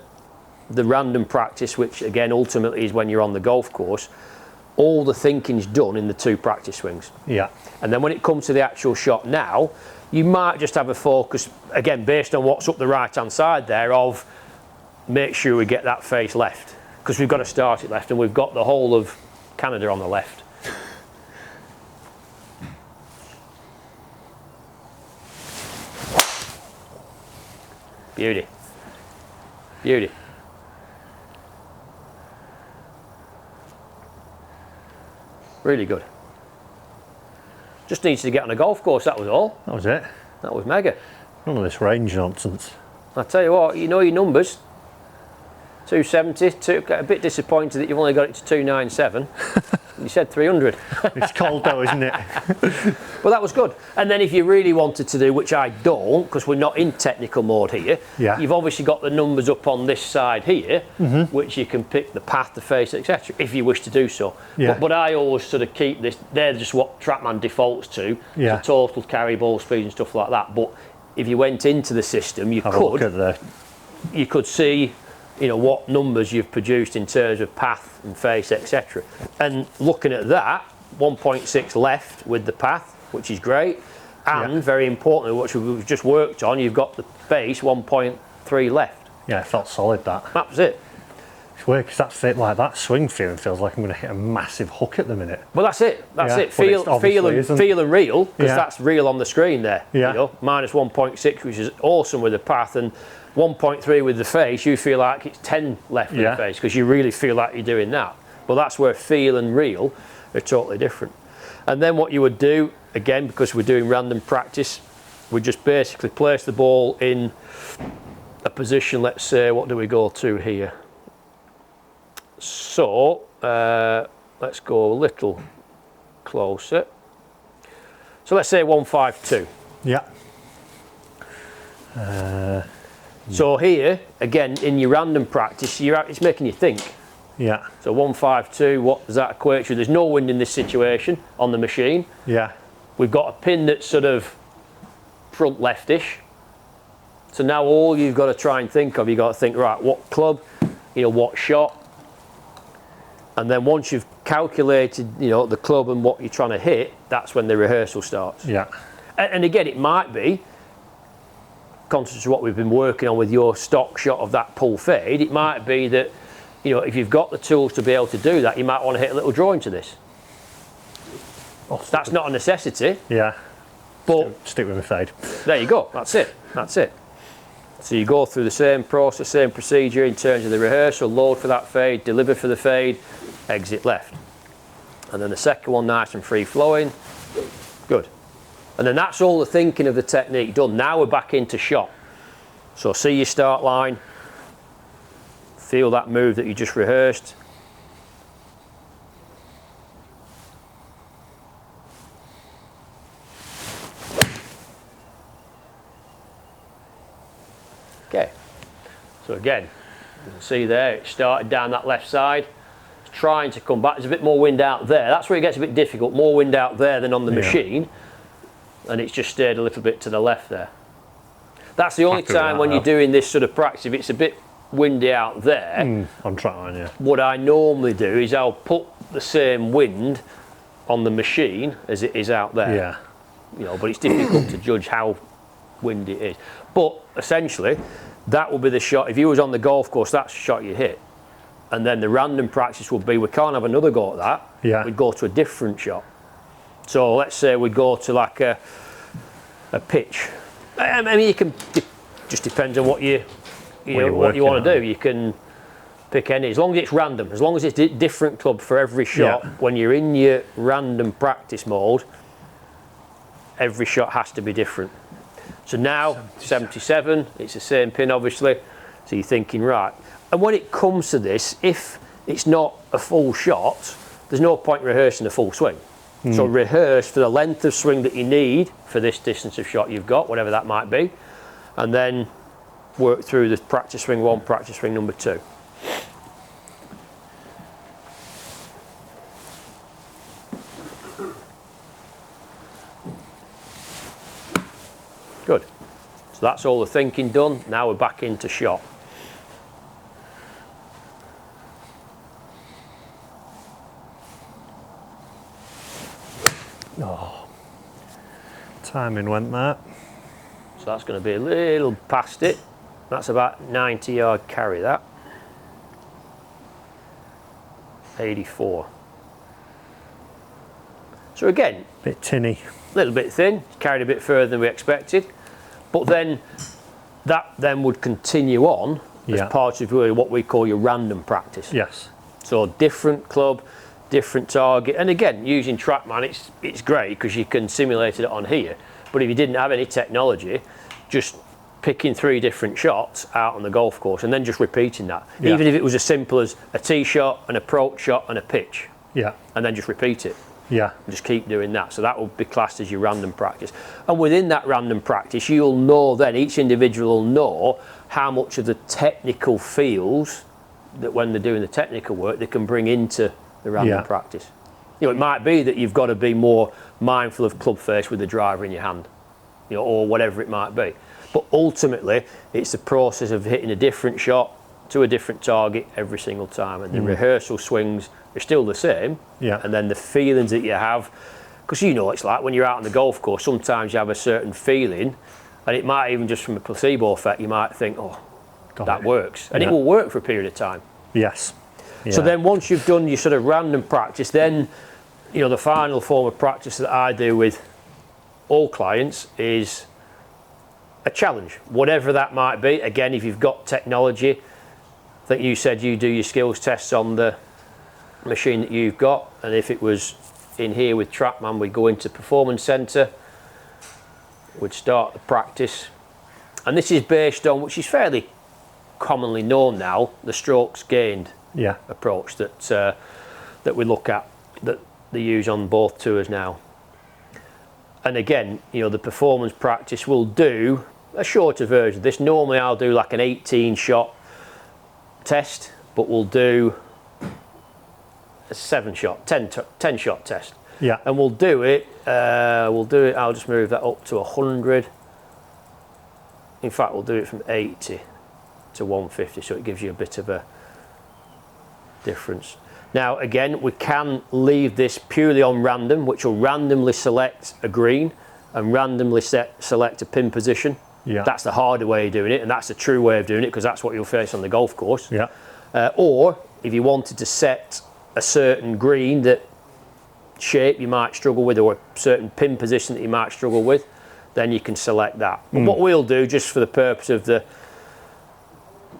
the random practice, which again ultimately is when you're on the golf course, all the thinking's done in the 2 practice swings. Yeah. And then when it comes to the actual shot now, you might just have a focus, again, based on what's up the right-hand side there, of make sure we get that face left, because we've got to start it left, and we've got the whole of Canada on the left. Beauty. Beauty. Really good. Just needs to get on a golf course, that was all.
That was it.
That was mega.
None of this range nonsense.
I tell you what, you know your numbers. 270, a bit disappointed that you've only got it to 297. You said 300.
It's cold though, isn't it?
Well, that was good. And then if you really wanted to do, which I don't, because we're not in technical mode here, you've obviously got the numbers up on this side here, which you can pick the path, the face, etc., if you wish to do so. But I always sort of keep this, they're just what TrackMan defaults to, the total carry, ball speed and stuff like that. But if you went into the system, you could see, you know, what numbers you've produced in terms of path and face, etc. And looking at that, 1.6 left with the path, which is great, and very importantly, which we've just worked on, you've got the face 1.3 left. Yeah,
it felt solid, that.
That was it.
It's weird because that's it, like that swing feeling feels like I'm going to hit a massive hook at the minute.
Well, that's it. That's it. Feel and real, because that's real on the screen there. You know, minus 1.6, which is awesome with the path, and 1.3 with the face, you feel like it's 10 left with the face, because you really feel like you're doing that. But that's where feel and real are totally different. And then what you would do, again, because we're doing random practice, we just basically place the ball in a position, let's say, what do we go to here? So, let's go a little closer. So let's say 152. Yeah. So here, again, in your random practice, it's making you think. Yeah. So 152, what does that equate to? There's no wind in this situation on the machine. Yeah. We've got a pin that's sort of front leftish. So now all you've got to try and think of, you've got to think, right, what club, what shot, and then once you've calculated, the club and what you're trying to hit, that's when the rehearsal starts.
Yeah.
And again, it might be, conscious of what we've been working on with your stock shot of that pull fade, it might be that, if you've got the tools to be able to do that, you might want to hit a little drawing to this. That's not a necessity.
Yeah.
But
stick with the fade.
There you go. That's it. That's it. So you go through the same process, same procedure in terms of the rehearsal, load for that fade, deliver for the fade, exit left. And then the second one nice and free flowing. Good. And then that's all the thinking of the technique done. Now we're back into shot. So see your start line, feel that move that you just rehearsed. Okay, so again, you can see there, it started down that left side, it's trying to come back, there's a bit more wind out there, that's where it gets a bit difficult, more wind out there than on the machine, and it's just stayed a little bit to the left there. That's the only time when you're doing this sort of practice, if it's a bit windy out there,
on track line, yeah.
What I normally do is I'll put the same wind on the machine as it is out there.
Yeah.
But it's difficult to judge how windy it is. But essentially, that will be the shot. If you was on the golf course, that's the shot you hit. And then the random practice would be, we can't have another go at that.
Yeah.
We'd go to a different shot. So let's say we go to like a pitch. I mean, you can, just depends on what you want to do. You can pick any, as long as it's random, as long as it's a different club for every shot.
Yeah.
When you're in your random practice mode, every shot has to be different. So now 77, it's the same pin obviously, so you're thinking, right, and when it comes to this, if it's not a full shot, there's no point rehearsing a full swing. So rehearse for the length of swing that you need for this distance of shot you've got, whatever that might be, and then work through the practice swing 1, practice swing number 2. Good. So that's all the thinking done. Now we're back into shot.
Oh, timing went there.
So that's going to be a little past it. That's about 90-yard carry, that. 84. So again,
Bit tinny.
a little bit thin, carried a bit further than we expected, but then that then would continue on as part of really what we call your random practice.
Yes.
So different club, different target, and again, using TrackMan, it's great because you can simulate it on here, but if you didn't have any technology, just picking 3 different shots out on the golf course and then just repeating that.
Yeah.
Even if it was as simple as a tee shot, an approach shot and a pitch,
Yeah.
and then just repeat it.
Yeah.
Just keep doing that. So that will be classed as your random practice. And within that random practice, you'll know then, each individual will know how much of the technical feels that when they're doing the technical work, they can bring into the random practice. It might be that you've got to be more mindful of club face with the driver in your hand, or whatever it might be. But ultimately, it's the process of hitting a different shot to a different target every single time. And the rehearsal swings are still the same.
Yeah.
And then the feelings that you have, because it's like when you're out on the golf course, sometimes you have a certain feeling, and it might even just from a placebo effect, you might think, oh, that works. And it will work for a period of time.
Yes. Yeah.
So then once you've done your sort of random practice, then, the final form of practice that I do with all clients is a challenge, whatever that might be. Again, if you've got technology, I think you said you do your skills tests on the machine that you've got, and if it was in here with TrackMan, we'd go into Performance Centre, we'd start the practice, and this is based on, which is fairly commonly known now, the strokes gained approach that we look at, that they use on both tours now. And again, the performance practice will do a shorter version of this. Normally I'll do like an 18 shot test, but we'll do a 10 shot test.
Yeah.
And we'll do it, I'll just move that up to 100. in fact we'll do it from 80 to 150, so it gives you a bit of a difference. Now again, we can leave this purely on random, which will randomly select a green and randomly select a pin position.
Yeah.
That's the harder way of doing it, and that's the true way of doing it, because that's what you'll face on the golf course.
Yeah.
Or if you wanted to set a certain green that shape you might struggle with, or a certain pin position that you might struggle with, then you can select that. But what we'll do, just for the purpose of the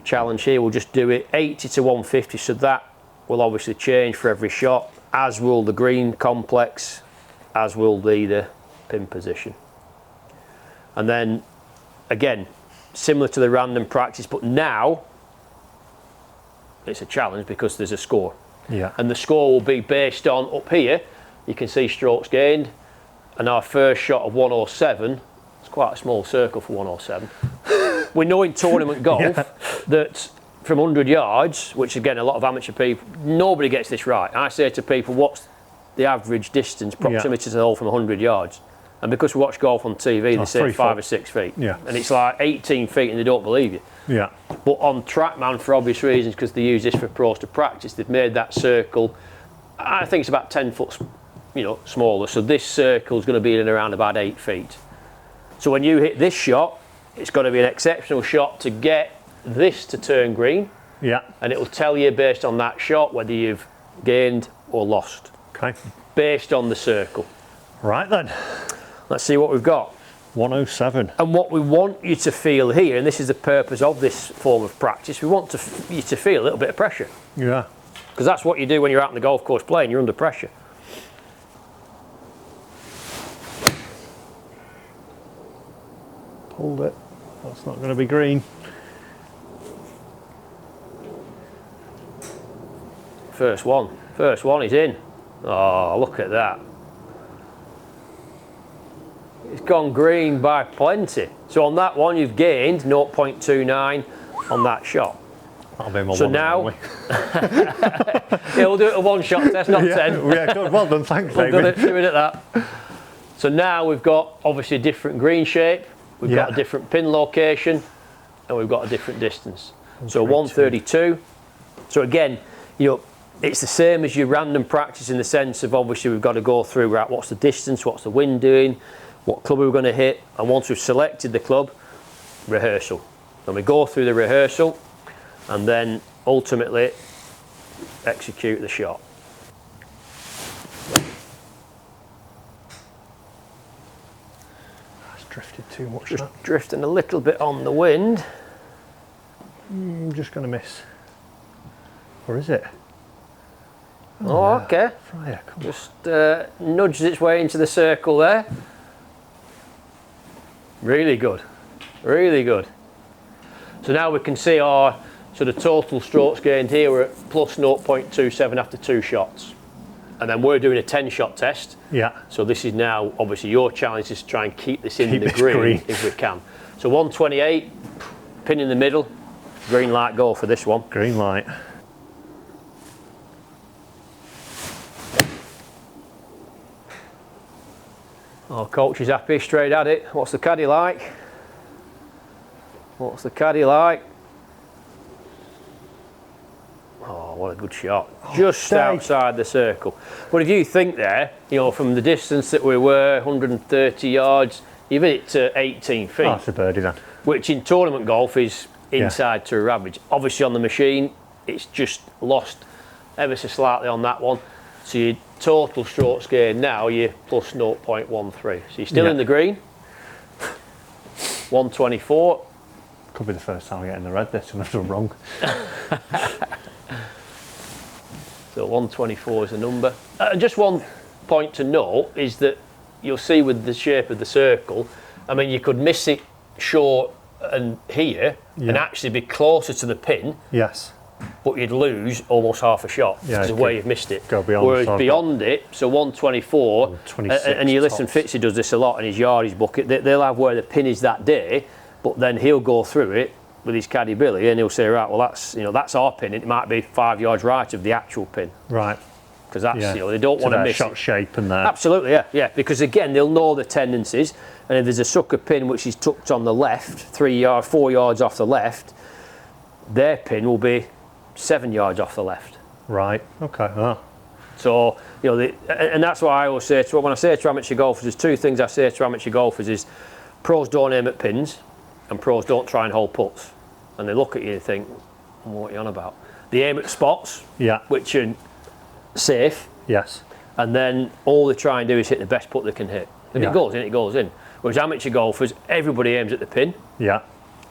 challenge here, we'll just do it 80 to 150, so that will obviously change for every shot, as will the green complex, as will the pin position. And then again, similar to the random practice, but now it's a challenge because there's a score.
Yeah.
And the score will be based on, up here you can see strokes gained, and our first shot of 107, it's quite a small circle for 107. We know in tournament golf that from 100 yards, which again a lot of amateur people, nobody gets this right. I say to people, what's the average distance, proximity to the hole from 100 yards? And because we watch golf on TV, they say 5 or 6 feet.
Yeah.
And it's like 18 feet and they don't believe you.
Yeah.
But on TrackMan, for obvious reasons, because they use this for pros to practice, they've made that circle, I think it's about 10 foot, smaller. So this circle is going to be in around about 8 feet. So when you hit this shot, it's got to be an exceptional shot to get this to turn green.
Yeah.
And it will tell you based on that shot whether you've gained or lost.
Okay.
Based on the circle.
Right then.
Let's see what we've got.
107.
And what we want you to feel here, and this is the purpose of this form of practice, we want you to feel a little bit of pressure.
Yeah.
Because that's what you do when you're out on the golf course playing, you're under pressure.
Pulled it. That's not going to be green.
First one is in. Oh, look at that. It's gone green by plenty. So on that one, you've gained 0.29 on that shot.
That'll be my
so
one
now,
yeah,
we'll do it a one-shot test, not 10.
Yeah, good. Well done, thanks,
We've
David.
done it, 2 minutes at that. So now we've got obviously a different green shape, we've got a different pin location, and we've got a different distance. So 132. So again, it's the same as your random practice in the sense of obviously we've got to go through, right, what's the distance, what's the wind doing, what club are we going to hit, and once we've selected the club, rehearsal. Then we go through the rehearsal and then ultimately execute the shot.
That's drifted too much.
Just drifting a little bit on the wind.
I'm just going to miss. Or is it?
Oh, okay.
Fryer, come
Just nudges its way into the circle there. Really good, really good. So now we can see our sort of total strokes gained here. We're at plus 0.27 after 2 shots. And then we're doing a 10-shot test.
Yeah.
So this is now, obviously your challenge is to try and keep this in the green if we can. So 128, pin in the middle, green light go for this one.
Green light.
Our coach is happy, straight at it. What's the caddy like? What's the caddy like? Oh, what a good shot. Just outside the circle. But if you think there, from the distance that we were, 130 yards, you've hit it to 18 feet.
Oh, that's a birdie then.
Which in tournament golf is inside to a average. Obviously on the machine, it's just lost ever so slightly on that one. So your total strokes gained now, you're plus 0.13. So you're still in the green. 124.
Could be the first time I get in the red this and I've done wrong.
So 124 is the number. Just one point to note is that you'll see with the shape of the circle, I mean, you could miss it short and here and actually be closer to the pin.
Yes.
But you'd lose almost half a shot because of where you've missed it.
Go beyond.
Whereas beyond it, so 124, and you listen, Fitzy does this a lot in his yardage bucket, they'll have where the pin is that day, but then he'll go through it with his caddy Billy and he'll say, right, well that's our pin, it might be 5 yards right of the actual pin.
Right.
because that's they don't want to miss
shot shape and that.
Absolutely, yeah. Because again, they'll know the tendencies, and if there's a sucker pin which is tucked on the left, 4 yards off the left, their pin will be 7 yards off the left.
Right. Okay. Oh.
So and that's what I always say to when I say to amateur golfers. There's two things I say to amateur golfers: is pros don't aim at pins, and pros don't try and hold putts. And they look at you and think, what are you on about? They aim at spots, which are safe.
Yes.
And then all they try and do is hit the best putt they can hit. If it goes in, it goes in. Whereas amateur golfers, everybody aims at the pin.
Yeah.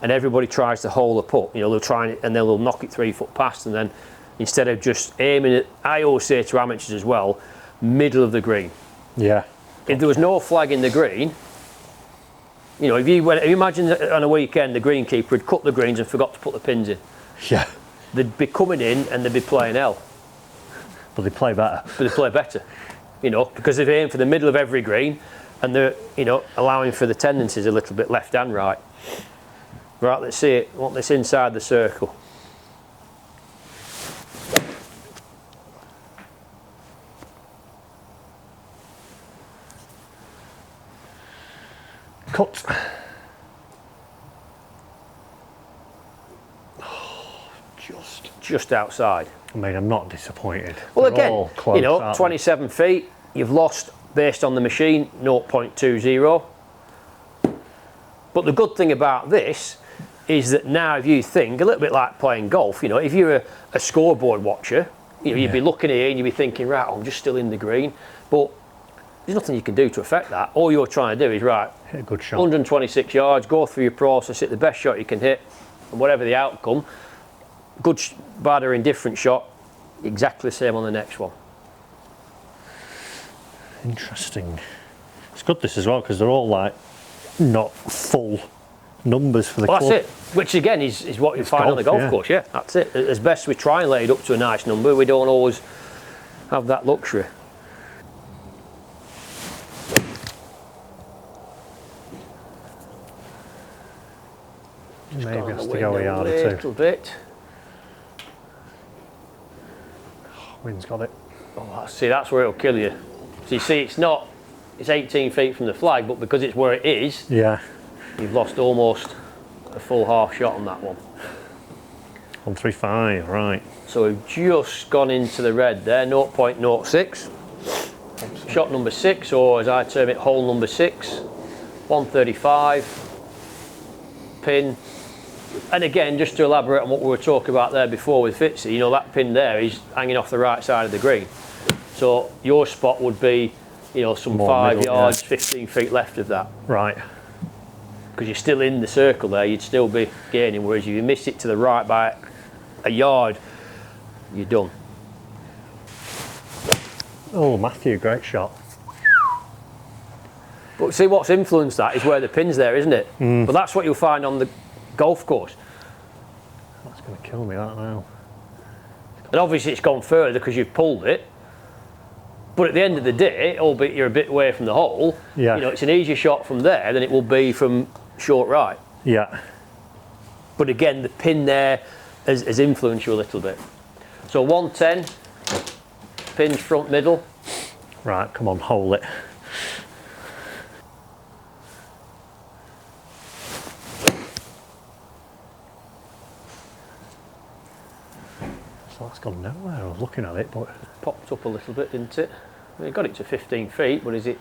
And everybody tries to hold a putt. They'll try and they'll knock it 3 foot past, and then instead of just aiming at, I always say to amateurs as well, middle of the green.
Yeah.
If there was no flag in the green, if you imagine on a weekend the greenkeeper had cut the greens and forgot to put the pins in.
Yeah.
They'd be coming in and they'd be playing hell.
But they play better.
But they play better, because they've aimed for the middle of every green, and they're, allowing for the tendencies a little bit left and right. Right, let's see it. I want this inside the circle.
Cut.
Just outside.
I mean, I'm not disappointed.
Well,
They're
again,
all close,
27 feet. You've lost, based on the machine, 0.20. But the good thing about this is that now, if you think a little bit like playing golf, if you're a scoreboard watcher, you'd be looking here and you'd be thinking, right, I'm just still in the green. But there's nothing you can do to affect that. All you're trying to do is, right,
hit a good shot.
126 yards, go through your process, hit the best shot you can hit, and whatever the outcome, good, bad or indifferent shot, exactly the same on the next one.
Interesting. It's good this as well, because they're all like not full numbers for the club.
That's it, which again is what you find on the golf course, that's it. As best we try and lay it up to a nice number, we don't always have that luxury.
Maybe has to go a yard or two.
A little bit.
Wind's got it.
Oh, see, that's where it'll kill you. So you see, it's 18 feet from the flag, but because it's where it is, you've lost almost a full half shot on that one.
135, right.
So we've just gone into the red there, 0.06. Shot number 6, or as I term it, hole number 6. 135. Pin. And again, just to elaborate on what we were talking about there before with Fitzy, that pin there is hanging off the right side of the green. So your spot would be, some more 5 middle, yards, 15 feet left of that.
Right.
Because you're still in the circle there, you'd still be gaining, whereas if you miss it to the right by a yard, you're done.
Oh, Matthew, great shot.
But see, what's influenced that is where the pin's there, isn't it? But that's what you'll find on the golf course.
That's going to kill me, that now.
And obviously it's gone further because you've pulled it. But at the end of the day, albeit you're a bit away from the hole, it's an easier shot from there than it will be from short right.
Yeah.
But again, the pin there has influenced you a little bit. So 110, pin's front middle.
Right, come on, hole it. So that's gone nowhere. I was looking at it, but
it popped up a little bit, didn't it? I mean, it got it to 15 feet, but is it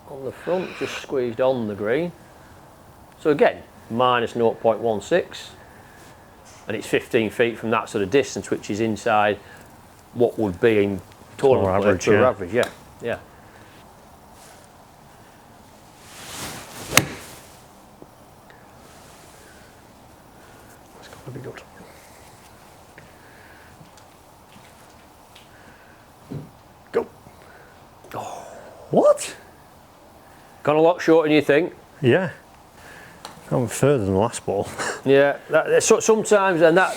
on the front? Just squeezed on the green. So again, minus 0.16, and it's 15 feet from that sort of distance, which is inside what would be in tournament average, average, yeah.
It's got to be good. Go.
Oh.
What?
Gone a lot shorter than you think.
Yeah. Gone further than the last ball.
Yeah. So sometimes, and that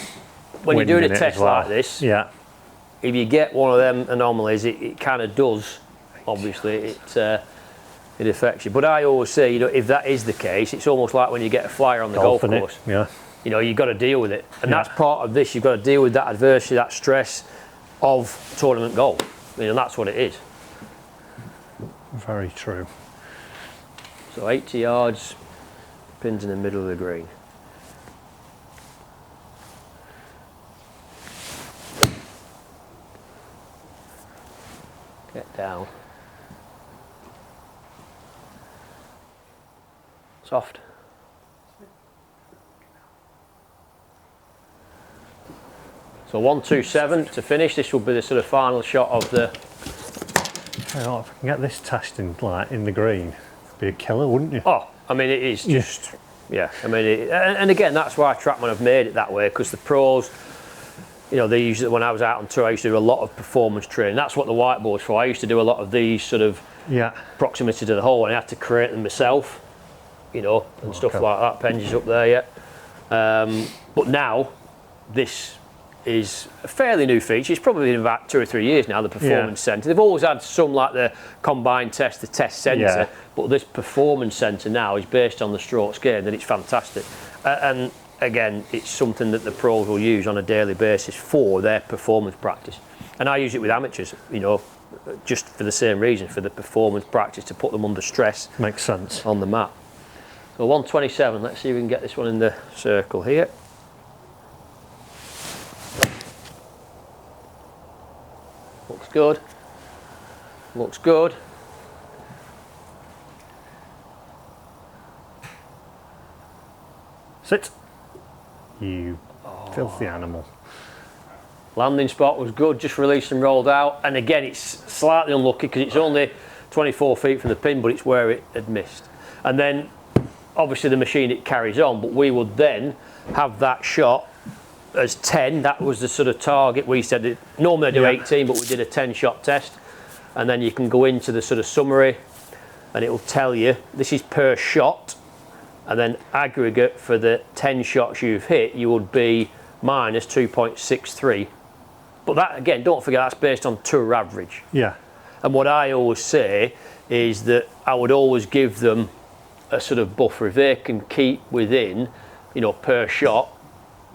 when you're doing a test like this, if you get one of them anomalies, it kind of does. Obviously, it affects you. But I always say, if that is the case, it's almost like when you get a flyer on the golf course.
Yeah.
You've got to deal with it, and that's part of this. You've got to deal with that adversity, that stress, of tournament golf. And that's what it is.
Very true.
So 80 yards, pins in the middle of the green. Get down. Soft. So 127 to finish. This will be the sort of final shot of the.
Oh, if I can get this testing like in the green, it'd be a killer, wouldn't you?
Oh, I mean, it is just, yeah. I mean, and again, that's why TrackMan have made it that way, because the pros, you know, they usually, when I was out on tour, I used to do a lot of performance training. That's what the whiteboard's for. I used to do a lot of these sort of proximity to the hole, and I had to create them myself, you know, and stuff like that. Penges up there yet. But now, this is a fairly new feature. It's probably been about 2 or 3 years now, the performance centre. They've always had some like the combined test, the test centre, but this performance centre now is based on the strokes game, and it's fantastic. And again, it's something that the pros will use on a daily basis for their performance practice. And I use it with amateurs, you know, just for the same reason, for the performance practice, to put them under stress.
Makes sense.
On the mat. So 127, let's see if we can get this one in the circle here. Looks good. Looks good.
Sit. You filthy animal.
Landing spot was good, just released and rolled out. And again, it's slightly unlucky because it's only 24 feet from the pin, but it's where it had missed. And then, obviously the machine, it carries on, but we would then have that shot as 10. That was the sort of target. We said that normally I do 18, but we did a 10-shot test. And then you can go into the sort of summary, and it will tell you this is per shot, and then aggregate for the 10 shots you've hit, you would be minus 2.63. But that, again, don't forget, that's based on tour average. Yeah. And what I always say is that I would always give them a sort of buffer. If they can keep within, you know, per shot,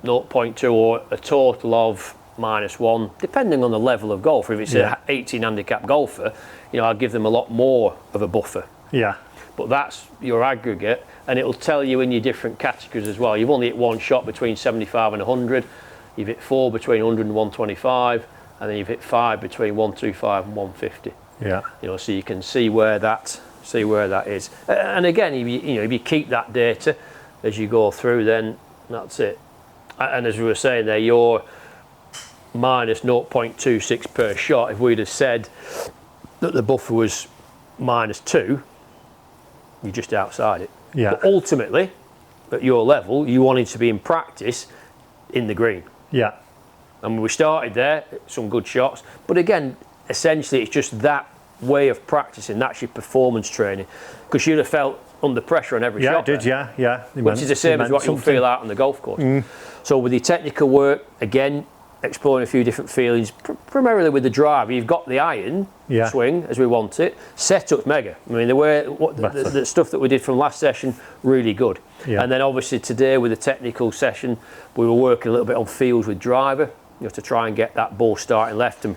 0.2 or a total of -1, depending on the level of golfer. If it's an 18 handicap golfer, you know, I'll give them a lot more of a buffer. Yeah. But that's your aggregate, and it'll tell you in your different categories as well. You've only hit one shot between 75 and 100. You've hit 4 between 100 and 125, and then you've hit 5 between 125 and 150. Yeah. You know, so you can see where that is. And again, if you keep that data as you go through, then that's it. And as we were saying there, you're minus 0.26 per shot. If we'd have said that the buffer was -2, you're just outside it. Yeah. But ultimately, at your level, you wanted to be in practice in the green. Yeah. And we started there, some good shots. But again, essentially, it's just that way of practicing. That's your performance training. Because you'd have felt under pressure on every shot. Yeah, I did, yeah. Which is the same as what you'll feel out on the golf course. So with your technical work, again, exploring a few different feelings, primarily with the driver. You've got the iron swing as we want it. Setup's mega. I mean, the stuff that we did from last session, really good. Yeah. And then obviously today with the technical session, we were working a little bit on feels with driver, you know, to try and get that ball starting left, and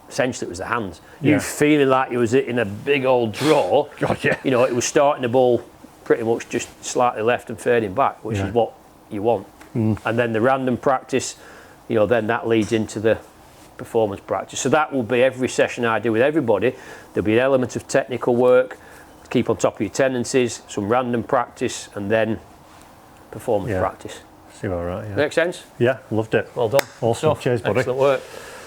essentially it was the hands. You feeling like you was hitting a big old draw. God, yeah. You know, it was starting the ball pretty much just slightly left and fading back, which is what you want. And then the random practice, you know, then that leads into the performance practice. So that will be every session I do with everybody. There'll be an element of technical work, keep on top of your tendencies, some random practice, and then performance practice.
See all right, yeah.
Make sense?
Yeah, loved it.
Well done.
Awesome. Cheers, buddy.
Excellent work.